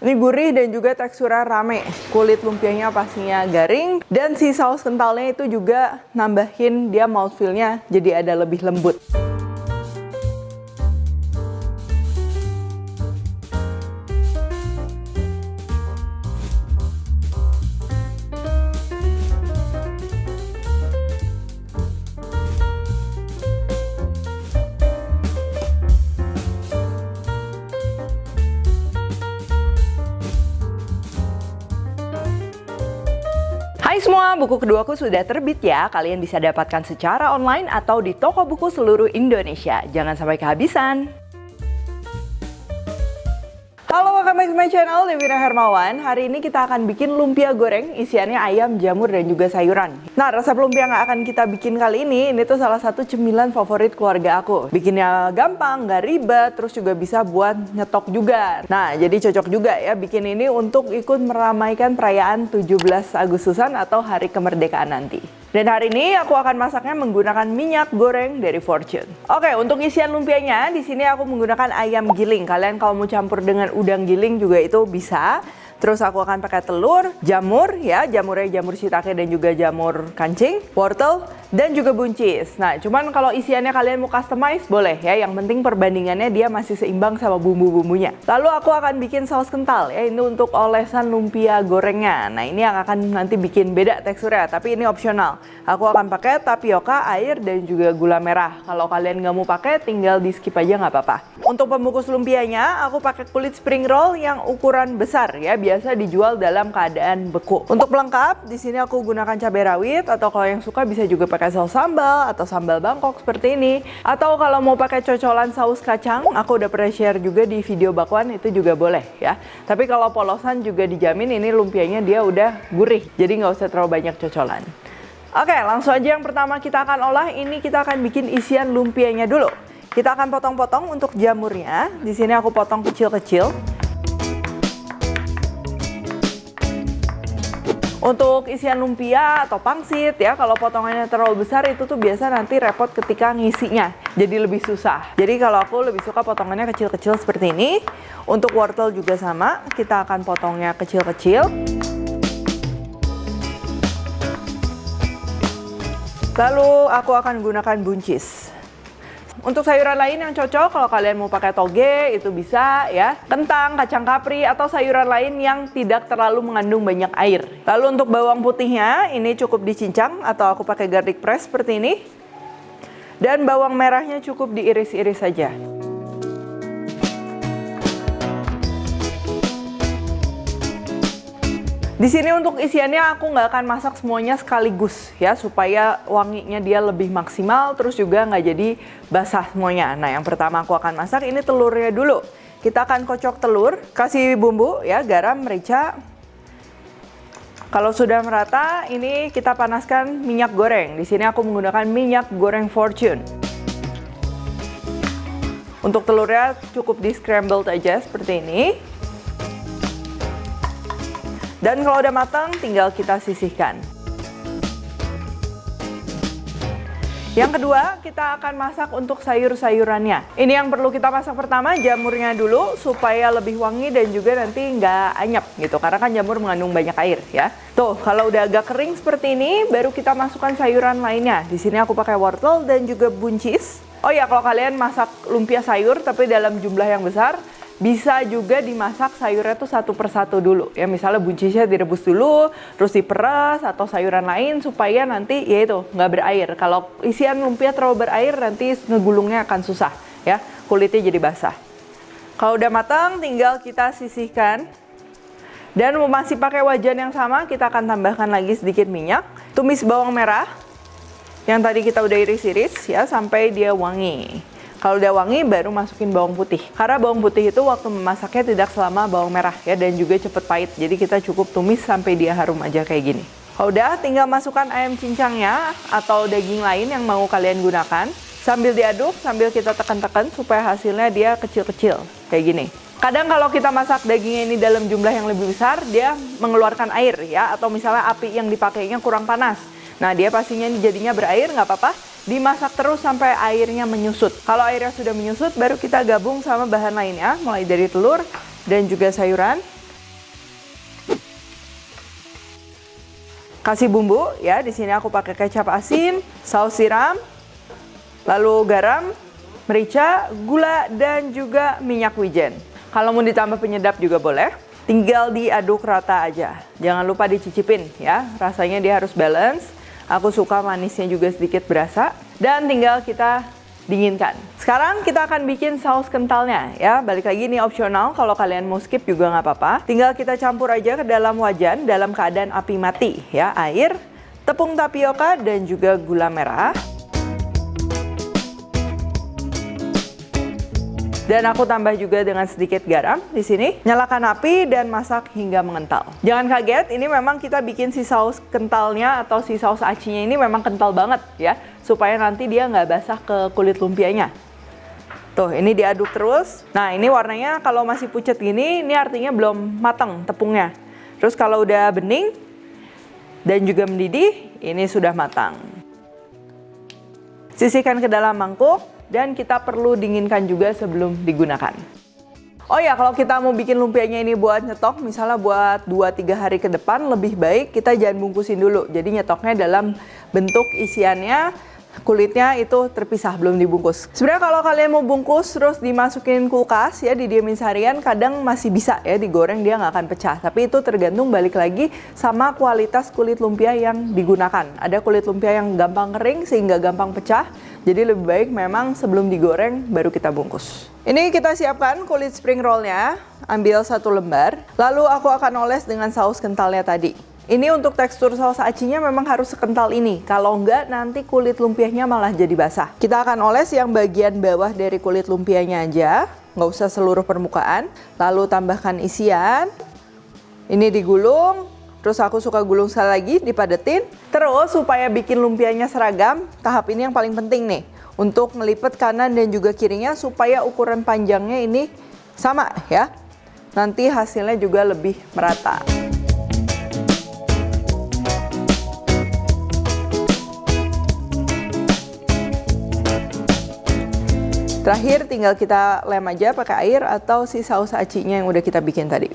Ini gurih dan juga teksturnya rame. Kulit lumpianya pastinya garing. Dan si saus kentalnya itu juga nambahin dia mouthfeel-nya jadi ada lebih lembut. Hai semua, buku keduaku sudah terbit ya. Kalian bisa dapatkan secara online atau di toko buku seluruh Indonesia. Jangan sampai kehabisan. Halo, welcome back to my channel, Devina Hermawan. Hari ini kita akan bikin lumpia goreng, isiannya ayam, jamur, dan juga sayuran. Nah, resep lumpia yang akan kita bikin kali ini tuh salah satu cemilan favorit keluarga aku. Bikinnya gampang, nggak ribet, terus juga bisa buat nyetok juga. Nah, jadi cocok juga ya bikin ini untuk ikut meramaikan perayaan 17 Agustusan atau Hari Kemerdekaan nanti. Dan hari ini aku akan masaknya menggunakan minyak goreng dari Fortune. Oke, untuk isian lumpianya di sini aku menggunakan ayam giling. Kalian kalau mau campur dengan udang giling juga itu bisa. Terus aku akan pakai telur, jamur ya, jamurnya jamur shiitake dan juga jamur kancing, wortel, dan juga buncis. Nah, cuman kalau isiannya kalian mau customize boleh ya, yang penting perbandingannya dia masih seimbang sama bumbu-bumbunya. Lalu aku akan bikin saus kental ya, ini untuk olesan lumpia gorengnya. Nah, ini yang akan nanti bikin beda teksturnya, tapi ini opsional. Aku akan pakai tapioka, air, dan juga gula merah. Kalau kalian nggak mau pakai, tinggal di skip aja nggak apa-apa. Untuk pembungkus lumpianya, aku pakai kulit spring roll yang ukuran besar ya, biasa dijual dalam keadaan beku. Untuk pelengkap, di sini aku gunakan cabai rawit, atau kalau yang suka bisa juga pakai saus sambal atau sambal Bangkok seperti ini. Atau kalau mau pakai cocolan saus kacang, aku udah pernah share juga di video bakwan, itu juga boleh ya. Tapi kalau polosan juga dijamin ini lumpianya dia udah gurih, jadi nggak usah terlalu banyak cocolan. Oke, langsung aja yang pertama kita akan olah. Ini kita akan bikin isian lumpianya dulu. Kita akan potong-potong untuk jamurnya. Di sini aku potong kecil-kecil. Untuk isian lumpia atau pangsit ya, kalau potongannya terlalu besar itu tuh biasa nanti repot ketika ngisinya. Jadi lebih susah. Jadi kalau aku lebih suka potongannya kecil-kecil seperti ini. Untuk wortel juga sama, kita akan potongnya kecil-kecil. Lalu aku akan gunakan buncis. Untuk sayuran lain yang cocok, kalau kalian mau pakai toge itu bisa ya. Kentang, kacang kapri, atau sayuran lain yang tidak terlalu mengandung banyak air. Lalu untuk bawang putihnya, ini cukup dicincang atau aku pakai garlic press seperti ini. Dan bawang merahnya cukup diiris-iris saja. Di sini untuk isiannya aku nggak akan masak semuanya sekaligus ya, supaya wanginya dia lebih maksimal, terus juga nggak jadi basah semuanya. Nah, yang pertama aku akan masak ini telurnya dulu. Kita akan kocok telur, kasih bumbu ya, garam, merica. Kalau sudah merata, ini kita panaskan minyak goreng. Di sini aku menggunakan minyak goreng Fortune. Untuk telurnya cukup di scrambled aja seperti ini. Dan kalau udah matang, tinggal kita sisihkan. Yang kedua, kita akan masak untuk sayur-sayurannya. Ini yang perlu kita masak pertama, jamurnya dulu, supaya lebih wangi dan juga nanti nggak anyap gitu. Karena kan jamur mengandung banyak air ya. Tuh, kalau udah agak kering seperti ini, baru kita masukkan sayuran lainnya. Di sini aku pakai wortel dan juga buncis. Oh ya, kalau kalian masak lumpia sayur tapi dalam jumlah yang besar, bisa juga dimasak sayurnya tuh satu persatu dulu ya, misalnya buncisnya direbus dulu terus diperas atau sayuran lain supaya nanti ya itu nggak berair. Kalau isian lumpia terlalu berair nanti ngegulungnya akan susah ya, kulitnya jadi basah. Kalau udah matang tinggal kita sisihkan. Dan masih pakai wajan yang sama, kita akan tambahkan lagi sedikit minyak. Tumis bawang merah yang tadi kita udah iris-iris ya sampai dia wangi. Kalau udah wangi baru masukin bawang putih. Karena bawang putih itu waktu memasaknya tidak selama bawang merah ya, dan juga cepet pahit. Jadi kita cukup tumis sampai dia harum aja kayak gini. Kalau udah tinggal masukkan ayam cincangnya atau daging lain yang mau kalian gunakan. Sambil diaduk, sambil kita tekan-tekan supaya hasilnya dia kecil-kecil kayak gini. Kadang kalau kita masak dagingnya ini dalam jumlah yang lebih besar, dia mengeluarkan air ya, atau misalnya api yang dipakainya kurang panas. Nah, dia pastinya jadinya berair, nggak apa-apa. Dimasak terus sampai airnya menyusut. Kalau airnya sudah menyusut, baru kita gabung sama bahan lainnya, mulai dari telur dan juga sayuran. Kasih bumbu ya. Di sini aku pakai kecap asin, saus tiram, lalu garam, merica, gula, dan juga minyak wijen. Kalau mau ditambah penyedap juga boleh. Tinggal diaduk rata aja. Jangan lupa dicicipin ya. Rasanya dia harus balance. Aku suka manisnya juga sedikit berasa. Dan tinggal kita dinginkan. Sekarang kita akan bikin saus kentalnya ya. Balik lagi ini opsional, kalau kalian mau skip juga nggak apa-apa. Tinggal kita campur aja ke dalam wajan dalam keadaan api mati ya. Air, tepung tapioka, dan juga gula merah. Dan aku tambah juga dengan sedikit garam di sini. Nyalakan api dan masak hingga mengental. Jangan kaget, ini memang kita bikin si saus kentalnya atau si saus acinya ini memang kental banget ya. Supaya nanti dia nggak basah ke kulit lumpianya. Tuh, ini diaduk terus. Nah, ini warnanya kalau masih pucat gini, ini artinya belum matang tepungnya. Terus kalau udah bening dan juga mendidih, ini sudah matang. Sisihkan ke dalam mangkuk. Dan kita perlu dinginkan juga sebelum digunakan. Oh ya, kalau kita mau bikin lumpianya ini buat nyetok, misalnya buat 2-3 hari ke depan, lebih baik kita jangan bungkusin dulu. Jadi nyetoknya dalam bentuk isiannya, kulitnya itu terpisah, belum dibungkus. Sebenarnya kalau kalian mau bungkus terus dimasukin kulkas ya, didiemin seharian, kadang masih bisa ya digoreng, dia nggak akan pecah. Tapi itu tergantung balik lagi sama kualitas kulit lumpia yang digunakan. Ada kulit lumpia yang gampang kering sehingga gampang pecah. Jadi lebih baik memang sebelum digoreng baru kita bungkus. Ini kita siapkan kulit spring rollnya, ambil 1 lembar. Lalu aku akan oles dengan saus kentalnya tadi. Ini untuk tekstur saus acinya memang harus sekental ini. Kalau enggak nanti kulit lumpianya malah jadi basah. Kita akan oles yang bagian bawah dari kulit lumpianya aja. Nggak usah seluruh permukaan. Lalu tambahkan isian. Ini digulung. Terus aku suka gulung sekali lagi, dipadetin. Terus supaya bikin lumpianya seragam, tahap ini yang paling penting nih. Untuk ngelipet kanan dan juga kirinya supaya ukuran panjangnya ini sama ya. Nanti hasilnya juga lebih merata. Terakhir tinggal kita lem aja pakai air atau si saus acinya yang udah kita bikin tadi.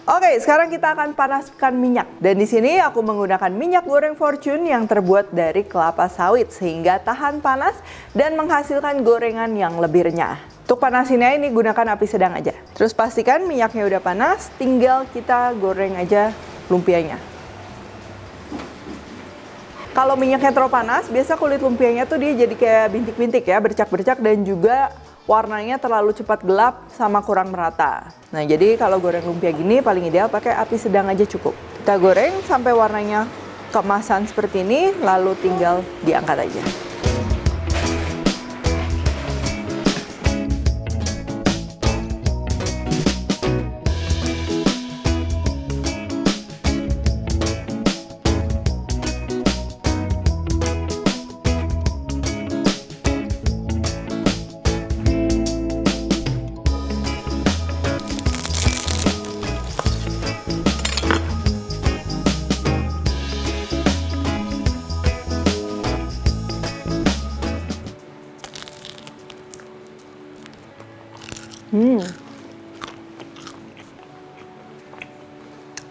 Oke, sekarang kita akan panaskan minyak. Dan di sini aku menggunakan minyak goreng Fortune yang terbuat dari kelapa sawit sehingga tahan panas dan menghasilkan gorengan yang lebih renyah. Untuk panasinnya ini gunakan api sedang aja. Terus pastikan minyaknya udah panas, tinggal kita goreng aja lumpianya. Kalau minyaknya terlalu panas, biasa kulit lumpianya tuh dia jadi kayak bintik-bintik ya, bercak-bercak dan juga warnanya terlalu cepat gelap sama kurang merata. Nah, jadi kalau goreng lumpia gini paling ideal pakai api sedang aja cukup. Kita goreng sampai warnanya keemasan seperti ini, lalu tinggal diangkat aja.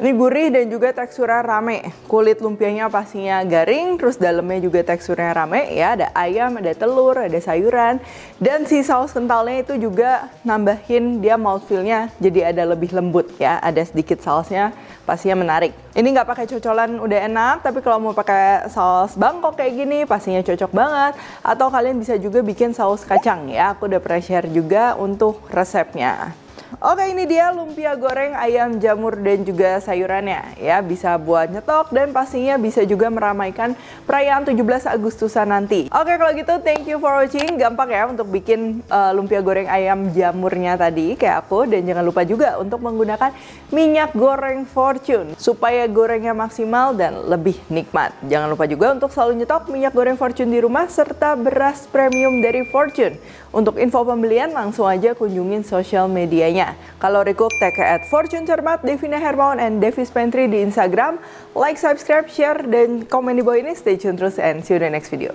Ini gurih dan juga teksturnya rame. Kulit lumpianya pastinya garing, terus dalamnya juga teksturnya rame ya. Ada ayam, ada telur, ada sayuran. Dan si saus kentalnya itu juga nambahin dia mouthfeel-nya jadi ada lebih lembut ya. Ada sedikit sausnya, pastinya menarik. Ini nggak pakai cocolan udah enak, tapi kalau mau pakai saus Bangkok kayak gini pastinya cocok banget. Atau kalian bisa juga bikin saus kacang ya. Aku udah pernah share juga untuk resepnya. Oke, ini dia lumpia goreng ayam jamur dan juga sayurannya ya, bisa buat nyetok dan pastinya bisa juga meramaikan perayaan 17 Agustusan nanti. Oke, kalau gitu thank you for watching. Gampang ya untuk bikin lumpia goreng ayam jamurnya tadi kayak aku, dan jangan lupa juga untuk menggunakan minyak goreng Fortune supaya gorengnya maksimal dan lebih nikmat. Jangan lupa juga untuk selalu nyetok minyak goreng Fortune di rumah serta beras premium dari Fortune. Untuk info pembelian langsung aja kunjungin sosial medianya. Kalau request tag @Fortune Cermat, Devina Hermawan, and Devis Pantry di Instagram. Like, subscribe, share, dan komen di bawah ini. Stay tune terus and see you in the next video.